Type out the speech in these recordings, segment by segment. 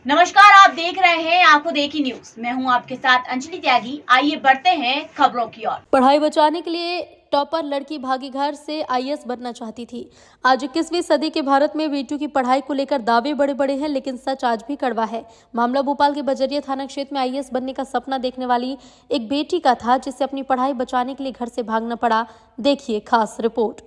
नमस्कार, आप देख रहे हैं आंखों देखी न्यूज। मैं हूं आपके साथ अंजलि त्यागी। आइए बढ़ते हैं खबरों की ओर। पढ़ाई बचाने के लिए टॉपर लड़की भागी घर से आईएएस बनना चाहती थी। आज 21वीं सदी के भारत में बेटियों की पढ़ाई को लेकर दावे बड़े बड़े हैं, लेकिन सच आज भी कड़वा है। मामला भोपाल के बजरिया थाना क्षेत्र में आईएएस बनने का सपना देखने वाली एक बेटी का था, जिसे अपनी पढ़ाई बचाने के लिए घर से भागना पड़ा। देखिए खास रिपोर्ट।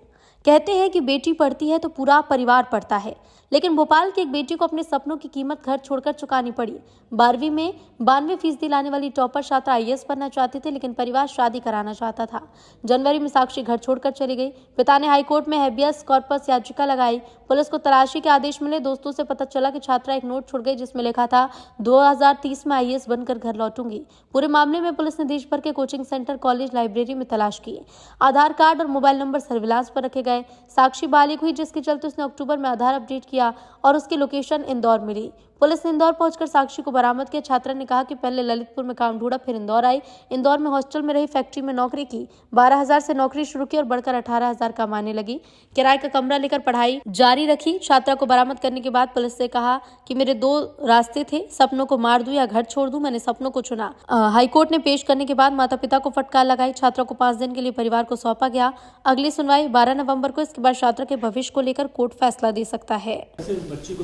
कहते हैं कि बेटी पढ़ती है तो पूरा परिवार पढ़ता है, लेकिन भोपाल की एक बेटी को अपने सपनों की कीमत घर छोड़कर चुकानी पड़ी। 12वीं में 92% लाने वाली टॉपर छात्रा आईएएस बनना चाहती थी, लेकिन परिवार शादी कराना चाहता था। जनवरी में साक्षी घर छोड़कर चली गई। पिता ने हाईकोर्ट में हैबियस कॉर्पस याचिका लगाई। पुलिस को तलाशी के आदेश मिले। दोस्तों से पता चला कि छात्रा एक नोट छोड़ गई, जिसमें लिखा था 2030 में आईएएस बनकर घर लौटूंगी। पूरे मामले में पुलिस ने देश भर के कोचिंग सेंटर, कॉलेज, लाइब्रेरी में तलाश की। आधार कार्ड और मोबाइल नंबर सर्विलांस पर रखे गए। साक्षी बालिग हुई, जिसके चलते उसने अक्टूबर में आधार अपडेट किया और उसकी लोकेशन इंदौर मिली। पुलिस ने इंदौर पहुंचकर साक्षी को बरामद किया। छात्रा ने कहा कि पहले ललितपुर में काम ढूंढा, फिर इंदौर आई। इंदौर में हॉस्टल में रही, फैक्ट्री में नौकरी की। 12,000 से नौकरी शुरू की और बढ़कर 18,000 कमाने लगी। किराए का कमरा लेकर पढ़ाई जारी रखी। छात्रा को बरामद करने के बाद पुलिस से कहा कि मेरे 2 रास्ते थे, सपनों को मार दूं या घर छोड़ दूं। मैंने सपनों को चुना। हाईकोर्ट ने पेश करने के बाद माता पिता को फटकार लगाई। छात्रा को 5 दिन के लिए परिवार को सौंपा गया। अगली सुनवाई 12 नवंबर को। इसके बाद छात्रा के भविष्य को लेकर कोर्ट फैसला दे सकता है। बच्ची को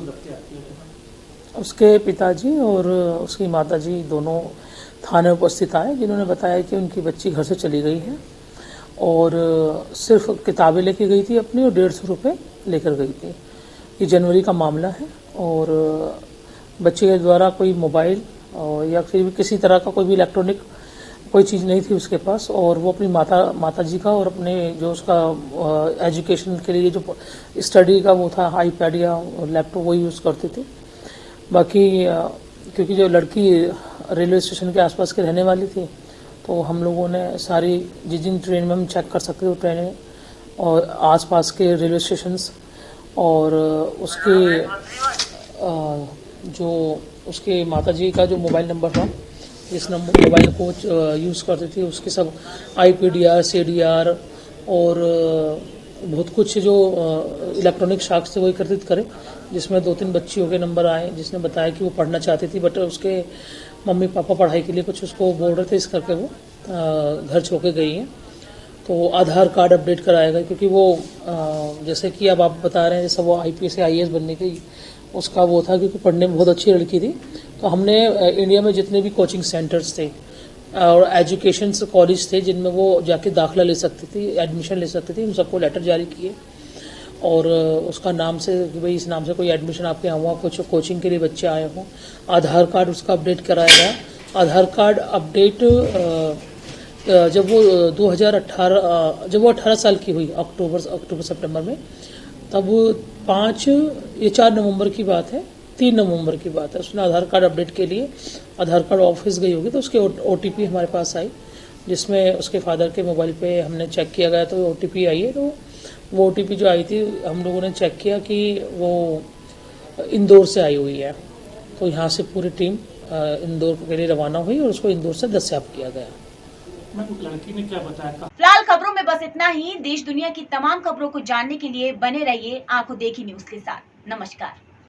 उसके पिताजी और उसकी माताजी दोनों थाने उपस्थित आए, जिन्होंने बताया कि उनकी बच्ची घर से चली गई है और सिर्फ किताबें लेके गई थी अपनी और 150 रुपये लेकर गई थी। ये जनवरी का मामला है और बच्चे के द्वारा कोई मोबाइल या फिर भी किसी तरह का कोई भी इलेक्ट्रॉनिक कोई चीज़ नहीं थी उसके पास, और वो अपनी माताजी का और अपने जो उसका एजुकेशन के लिए जो स्टडी का वो था आईपैड या लैपटॉप वो यूज़ करते थे। बाकी क्योंकि जो लड़की रेलवे स्टेशन के आसपास के रहने वाली थी, तो हम लोगों ने सारी जिन ट्रेन में हम चेक कर सकते थे ट्रेनें और आसपास के रेलवे स्टेशंस और उसके जो उसके माताजी का जो मोबाइल नंबर था, जिस नंबर मोबाइल को यूज़ करते थे, उसके सब IPDR, CDR और बहुत कुछ जो इलेक्ट्रॉनिक शार्क्स थे वही एकत्रित करे, जिसमें 2-3 बच्चियों के नंबर आए, जिसने बताया कि वो पढ़ना चाहती थी, बट उसके मम्मी पापा पढ़ाई के लिए कुछ उसको बोल रहे थे, इस करके वो घर छोड़ के गई हैं। तो आधार कार्ड अपडेट कराया गया, क्योंकि वो जैसे कि अब आप बता रहे हैं, जैसे वो IPS या IAS बनने की उसका वो था, क्योंकि पढ़ने में बहुत अच्छी लड़की थी। तो हमने इंडिया में जितने भी कोचिंग सेंटर्स थे और एजुकेशन कॉलेज थे जिनमें वो जाके दाखिला ले सकती थी, एडमिशन ले सकती थी, उन सबको लेटर जारी किए और उसका नाम से कि भाई इस नाम से कोई एडमिशन आपके यहाँ हुआ, कुछ कोचिंग के लिए बच्चे आए हों। आधार कार्ड उसका अपडेट कराया गया। आधार कार्ड अपडेट जब वो 2018 जब वो 18 साल की हुई अक्टूबर सितंबर में, तब 4 नवंबर की बात है, 3 नवंबर की बात है, उसने आधार कार्ड अपडेट के लिए आधार कार्ड ऑफिस गई होगी, तो उसके OTP हमारे पास आई, जिसमें उसके फादर के मोबाइल पे हमने चेक किया गया तो OTP आई है। तो वो OTP जो आई थी, हम लोगों ने चेक किया कि वो इंदौर से आई हुई है। तो यहाँ से पूरी टीम इंदौर के लिए रवाना हुई और उसको इंदौर से दस्याब किया गया। लड़की ने क्या बताया? फिलहाल खबरों में बस इतना ही। देश दुनिया की तमाम खबरों को जानने के लिए बने रहिए आंखों देखी न्यूज के साथ। नमस्कार।